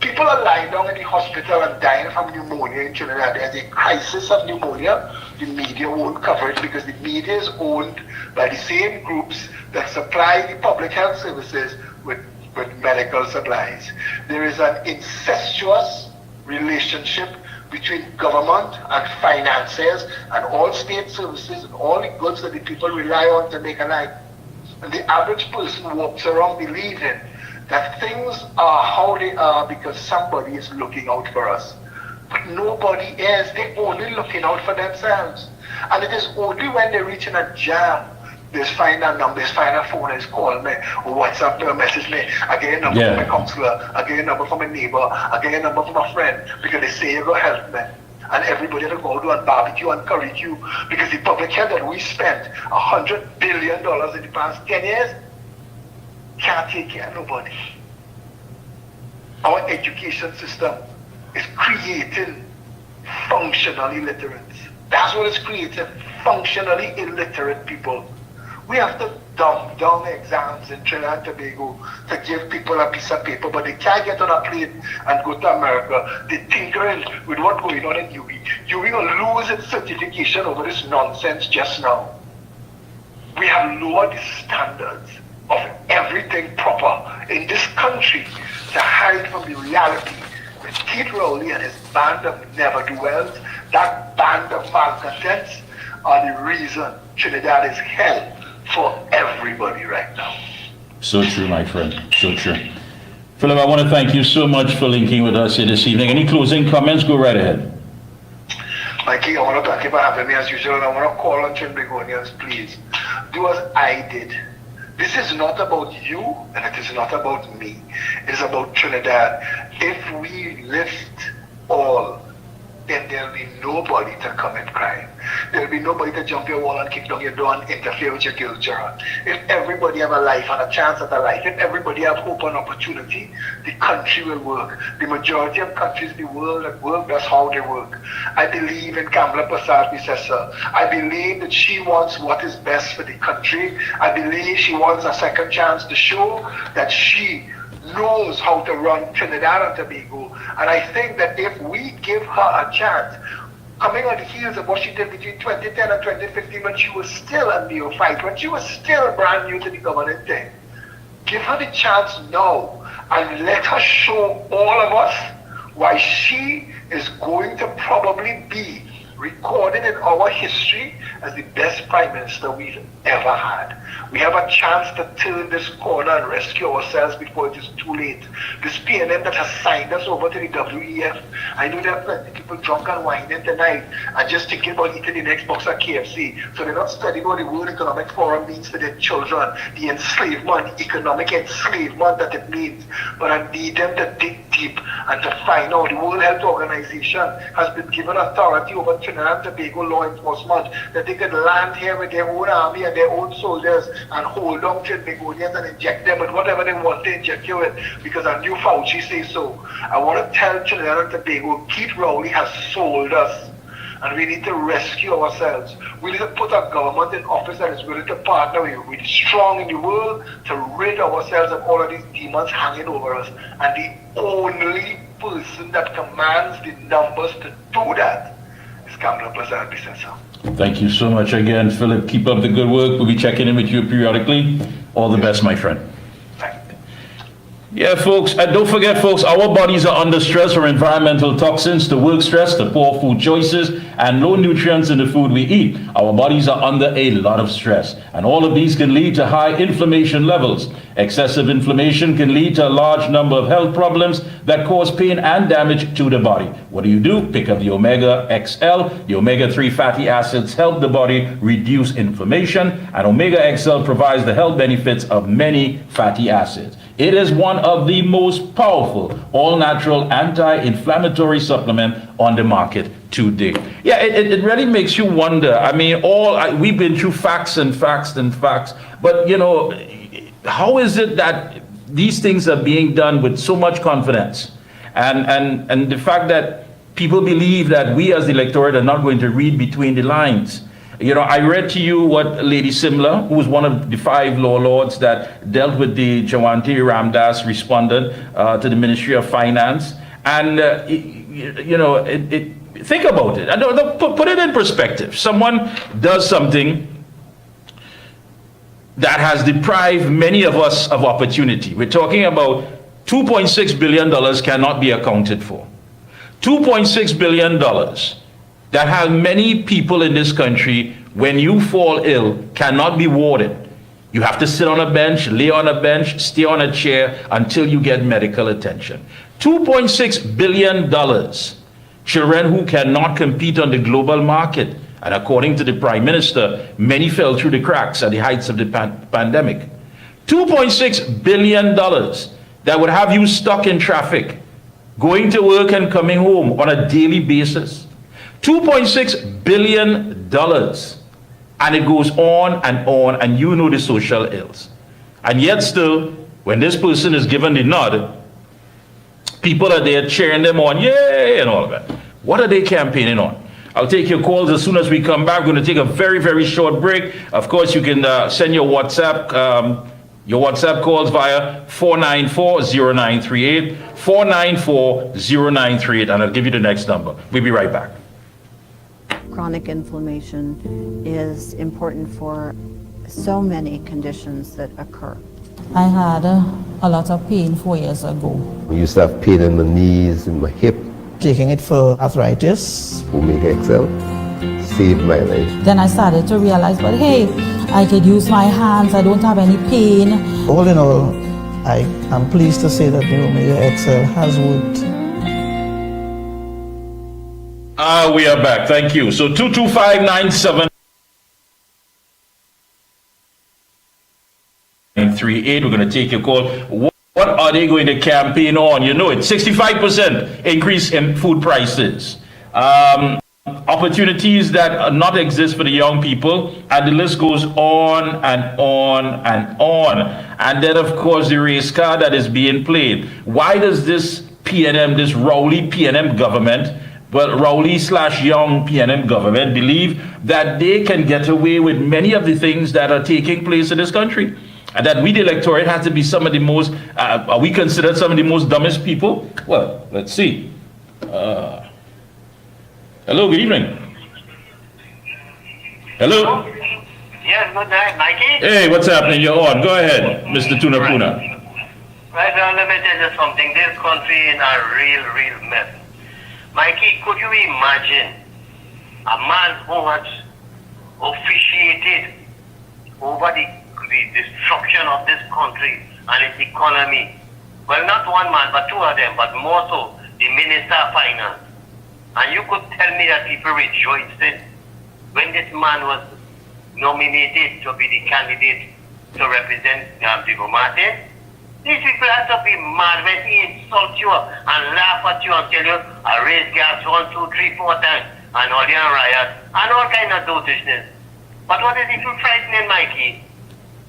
People are lying down in the hospital and dying from pneumonia in Trinidad. There's a crisis of pneumonia. The media won't cover it because the media is owned by the same groups that supply the public health services with medical supplies. There is an incestuous relationship between government and finances and all state services and all the goods that the people rely on to make a life. And the average person walks around believing that things are how they are because somebody is looking out for us. But nobody is. They're only looking out for themselves. And it is only when they reach in a jam, they find a number, they find a phone, and call me, or WhatsApp me, or message me. I get a number from my counselor, I get a number from my neighbor, I get a number from my friend, because they say you're going to help me. And everybody will go to and barbecue and curry you, because the public health that we spent $100 billion in the past 10 years can't take care of nobody. Our education system is creating functional illiterates. That's what it's creating, functionally illiterate people. We have to dumb down exams in Trinidad and Tobago to give people a piece of paper, but they can't get on a plane and go to America. They're tinkering with what's going on in UWI. UWI will lose its certification over this nonsense just now. We have lowered the standards of everything proper in this country to hide from the reality that Keith Rowley and his band of never-do-wells, that band of malcontents, are the reason Trinidad is hell for everybody right now. So true, my friend. So true. Philip, I want to thank you so much for linking with us here this evening. Any closing comments? Go right ahead. Mikey, I want to thank you for having me as usual, and I want to call on Trinbagonians, please. Do as I did. This is not about you, and it is not about me. It is about Trinidad. If we lift all, then there'll be nobody to commit crime. There'll be nobody to jump your wall and kick down your door and interfere with your culture. If everybody have a life and a chance at a life, if everybody have hope and opportunity, the country will work. The majority of countries in the world that work, that's how they work. I believe in Kamala Prasad, Sessa. I believe that she wants what is best for the country. I believe she wants a second chance to show that she knows how to run Trinidad and Tobago. And I think that if we give her a chance, coming on the heels of what she did between 2010 and 2015 when she was still a neophyte, when she was still brand new to the governing thing, give her the chance now and let her show all of us why she is going to probably be recorded in our history as the best prime minister we've ever had. We have a chance to turn this corner and rescue ourselves before it is too late. This PNM that has signed us over to the WEF, I know there are plenty of people drunk and whining tonight and just thinking about eating the next box of KFC. So they're not studying what the World Economic Forum means for their children, the enslavement, economic enslavement that it means. But I need them to dig deep and to find out. The World Health Organization has been given authority over Trinidad and Tobago law enforcement that they could land here with their own army and their own soldiers and hold on Trinbagonians and inject them with whatever they want to inject you with, because I knew Fauci says so. I want to tell Trinidad and Tobago, Keith Rowley has sold us, and we need to rescue ourselves. We need to put a government in office that is willing to partner with the strong in the world to rid ourselves of all of these demons hanging over us. And the only person that commands the numbers to do that is Kamala Prasad Bisesa. Thank you so much again, Philip. Keep up the good work. We'll be checking in with you periodically. All the best, my friend. Yeah, folks, and don't forget, folks, our bodies are under stress from environmental toxins to work stress to poor food choices and low nutrients in the food we eat. Our bodies are under a lot of stress, and all of these can lead to high inflammation levels. Excessive inflammation can lead to a large number of health problems that cause pain and damage to the body. What do? Pick up the Omega XL. The omega-3 fatty acids help the body reduce inflammation, and Omega XL provides the health benefits of many fatty acids. It is one of the most powerful all-natural anti-inflammatory supplement on the market today. Yeah, it really makes you wonder. I mean, we've been through facts and facts and facts, but you know, how is it that these things are being done with so much confidence? And the fact that people believe that we as the electorate are not going to read between the lines. You know, I read to you what Lady Simla, who was one of the 5 law lords that dealt with the Jawanti Ramdas, responded to the Ministry of Finance. And, think about it. Put it in perspective. Someone does something that has deprived many of us of opportunity. We're talking about $2.6 billion cannot be accounted for. $2.6 billion that have many people in this country, when you fall ill, cannot be warded. You have to sit on a bench, lay on a bench, stay on a chair until you get medical attention. $2.6 billion. Children who cannot compete on the global market. And according to the Prime Minister, many fell through the cracks at the heights of the pandemic. $2.6 billion that would have you stuck in traffic, going to work and coming home on a daily basis. $2.6 billion. And it goes on, and you know the social ills. And yet still, when this person is given the nod, people are there cheering them on, yay, and all of that. What are they campaigning on? I'll take your calls as soon as we come back. We're going to take a very, very short break. Of course, you can send your WhatsApp calls via 494-0938, 494-0938, and I'll give you the next number. We'll be right back. Chronic inflammation is important for so many conditions that occur. I had a lot of pain 4 years ago. I used to have pain in my knees, in my hip. Taking it for arthritis. Omega XL saved my life. Then I started to realize, but hey, I could use my hands, I don't have any pain. All in all, I am pleased to say that the Omega XL has worked. We are back. Thank you. So 225-9738. We're going to take your call. What are they going to campaign on? You know it. 65% increase in food prices. Opportunities that not exist for the young people, and the list goes on and on and on. And then, of course, the race card that is being played. Why does this PNM, this Rowley PNM government, Rowley/Young PNM government believe that they can get away with many of the things that are taking place in this country? And that we, the electorate, have to be some of the most, are we considered some of the most dumbest people? Well, let's see. Hello, good evening. Hello? Yes, good night, Mikey. Hey, what's happening? You're on. Go ahead, Mr. Tunapuna. Right now, let me tell you something. This country is a real mess. Mikey, could you imagine a man who has officiated over the destruction of this country and its economy? Well, not one man, but 2 of them, but more so the Minister of Finance. And you could tell me that people rejoiced when this man was nominated to be the candidate to represent Diego Martin? These people have to be mad when he insults you and laugh at you and tell you, I raise gas 1, 2, 3, 4 times, and all the riots, and all kind of dotishness. But what is even frightening, Mikey,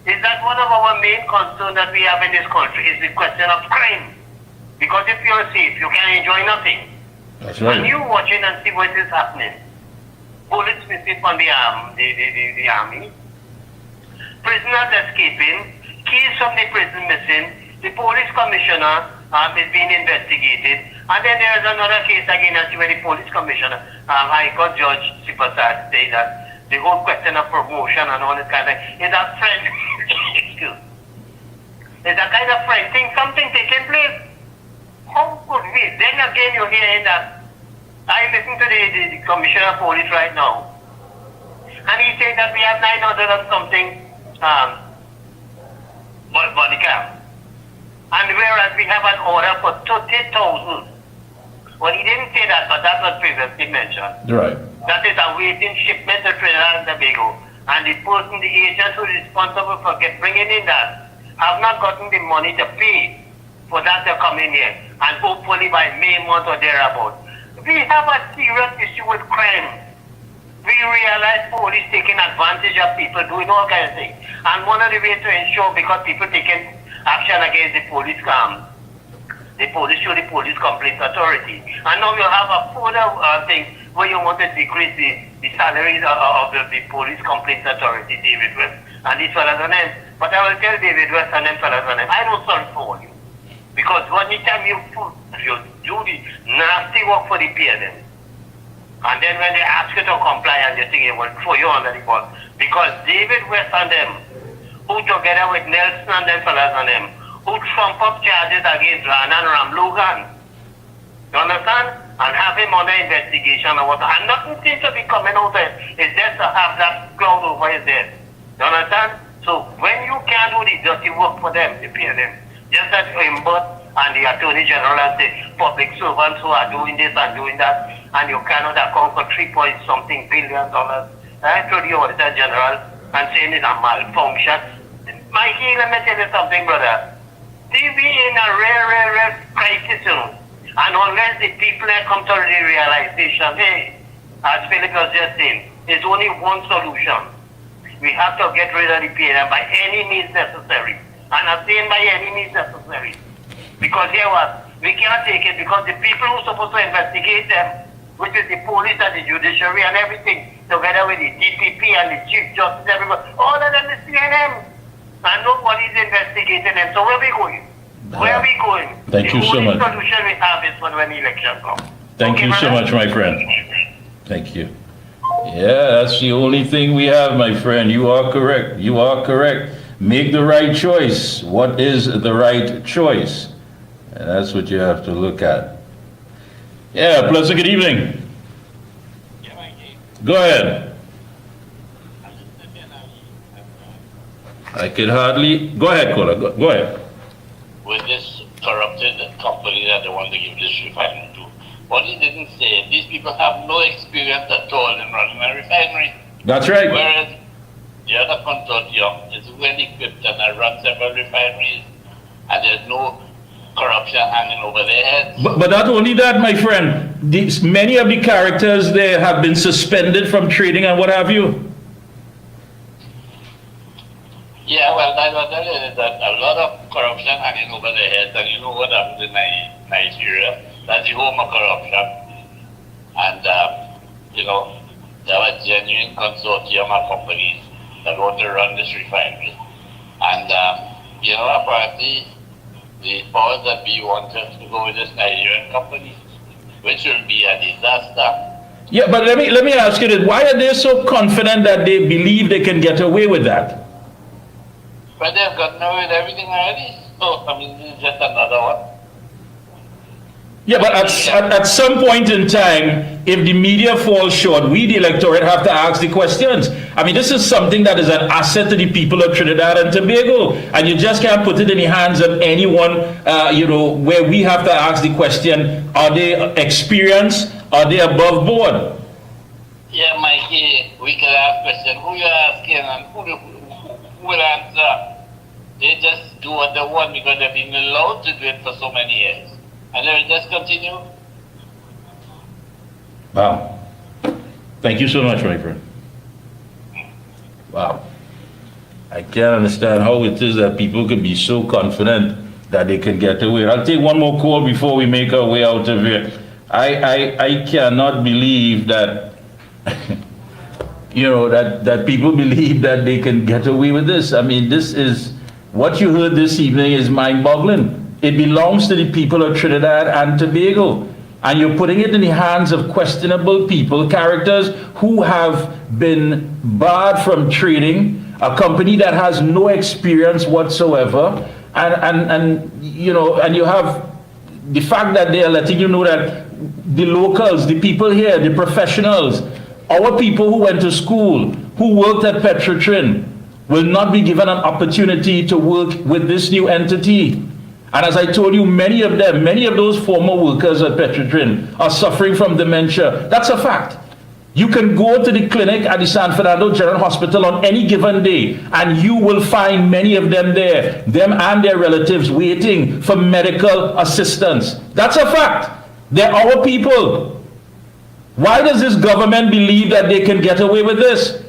is that one of our main concerns that we have in this country is the question of crime. Because if you're safe, you can enjoy nothing. That's right. And you watching and see what is happening. Bullets missing from the army, prisoners escaping, keys from the prison missing, the police commissioner is being investigated, and then there's another case against where the police commissioner, High Court Judge Sipasad, say that the whole question of promotion and all this kind of thing is a friend. Excuse. It's a kind of friend thing, something taking place. How could we? Then again, you're hearing that. I listen to the commissioner of police right now, and he said that we have 900 and something body cam. And whereas we have an order for 30,000. Well, he didn't say that, but that was previously mentioned. Right. That is awaiting shipment to Trinidad and Tobago. And the person, the agent who is responsible for bringing in that, have not gotten the money to pay for that to come in here. And hopefully by May month or thereabout. We have a serious issue with crime. We realize police taking advantage of people, doing all kinds of things. And one of the ways to ensure, because people taking action against the police the police through the police complaints authority. And now you have a further thing where you want to decrease the salaries of the police complaints authority, David West, and these fellas and them. But I will tell David West and them fellas and them, I don't sorry for you. Because one time you do the nasty work for the PNM, and then when they ask you to comply and you think it will throw you under the bus. Because David West and them, who together with Nelson and them fellas and them, who trump up charges against Rana and Ram Logan. You understand? And have him under investigation and what. And nothing seems to be coming out there. It's just to have that cloud over his head. You understand? So when you can't do the dirty work for them, the PNM, just that Imbert and the Attorney General and the public servants who are doing this and doing that, and you cannot account for $3-point-something billion to the Auditor General and saying it's a malfunction. Mikey, let me tell you something, brother. TV in a rare crisis, you know. And unless the people come to the realization, hey, as Philip was just saying, there's only one solution. We have to get rid of the PNM by any means necessary. And I'm saying by any means necessary. Because here what? We can't take it because the people who are supposed to investigate them, which is the police and the judiciary and everything, together with the DPP and the Chief Justice, everybody, all of them is PNM. And nobody's investigating them. So where are we going? Where are we going? Thank you so much. The only solution we have is when the election comes. Thank you so much, my friend. Thank you. Yeah, that's the only thing we have, my friend. You are correct. You are correct. Make the right choice. What is the right choice? And that's what you have to look at. Yeah, pleasant good evening. Go ahead. I could hardly. Go ahead, caller. Go ahead. With this corrupted company that they want to give this refinery to, what he didn't say, these people have no experience at all in running a refinery. That's right. Whereas the other consortium is well equipped and they run several refineries, and there's no corruption hanging over their heads. But not only that, my friend. Many of the characters there have been suspended from trading and what have you. Yeah, well, that's what I tell you, that a lot of corruption hanging over their heads, and you know what happens in Nigeria, that's the home of corruption. And, you know, there are genuine consortium of companies that want to run this refinery. And, you know, apparently, the powers that be want us to go with this Nigerian company, which will be a disaster. Yeah, but let me ask you this. Why are they so confident that they believe they can get away with that? But they've gotten away with everything already. So, I mean, this is just another one. Yeah, but at some point in time, if the media falls short, we, the electorate, have to ask the questions. I mean, this is something that is an asset to the people of Trinidad and Tobago. And you just can't put it in the hands of anyone, you know, where we have to ask the question, are they experienced? Are they above board? Yeah, Mikey, we can ask question. Who you asking and who will answer? They just do what they want because they've been allowed to do it for so many years. And they will just continue. Wow. Thank you so much, my friend. Wow. I can't understand how it is that people can be so confident that they can get away. I'll take one more call before we make our way out of here. I cannot believe that, you know, that people believe that they can get away with this. I mean, this is, what you heard this evening is mind-boggling. It belongs to the people of Trinidad and Tobago. And you're putting it in the hands of questionable people, characters who have been barred from trading, a company that has no experience whatsoever. And you know, and you have the fact that they are letting you know that the locals, the people here, the professionals, our people who went to school, who worked at Petrotrin, will not be given an opportunity to work with this new entity. And as I told you, many of them, many of those former workers at Petrotrin are suffering from dementia. That's a fact. You can go to the clinic at the San Fernando General Hospital on any given day, and you will find many of them there, them and their relatives waiting for medical assistance. That's a fact. They're our people. Why does this government believe that they can get away with this?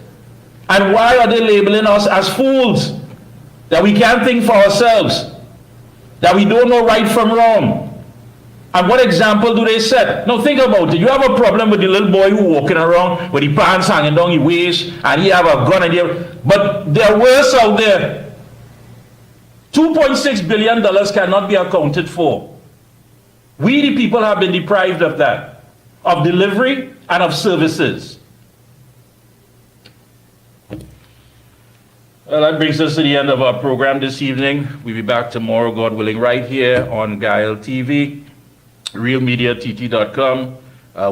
And why are they labeling us as fools? That we can't think for ourselves? That we don't know right from wrong? And what example do they set? Now think about it. You have a problem with the little boy who walking around with the pants hanging down his waist and he have a gun but there are worse out there. $2.6 billion cannot be accounted for. We the people have been deprived of that, of delivery and of services. Well, that brings us to the end of our program this evening. We'll be back tomorrow, God willing, right here on Guile TV, realmediatt.com.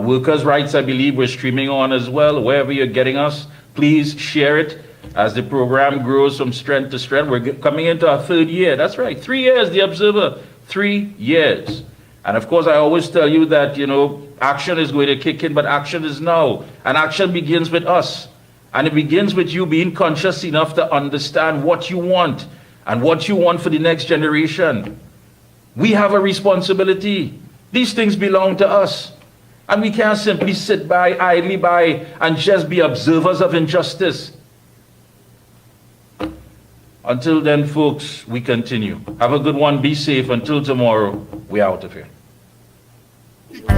Workers' Rights, I believe, we're streaming on as well. Wherever you're getting us, please share it. As the program grows from strength to strength, we're coming into our 3rd year. That's right, 3 years, The Observer, 3 years. And of course, I always tell you that, action is going to kick in, but action is now. And action begins with us. And it begins with you being conscious enough to understand what you want and what you want for the next generation. We have a responsibility. These things belong to us. And we can't simply sit by, idly by, and just be observers of injustice. Until then, folks, we continue. Have a good one. Be safe. Until tomorrow, we're out of here. The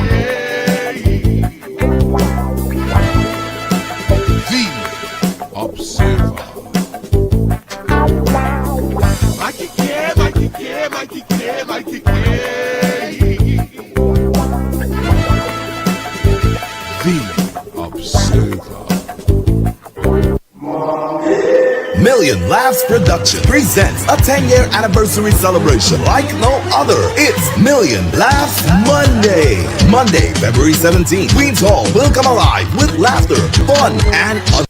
Observer. Mickie, The Observer. Million Laughs Production presents a 10-year anniversary celebration like no other. It's Million Laughs Monday. Monday, February 17th. Queen's Hall will come alive with laughter, fun, and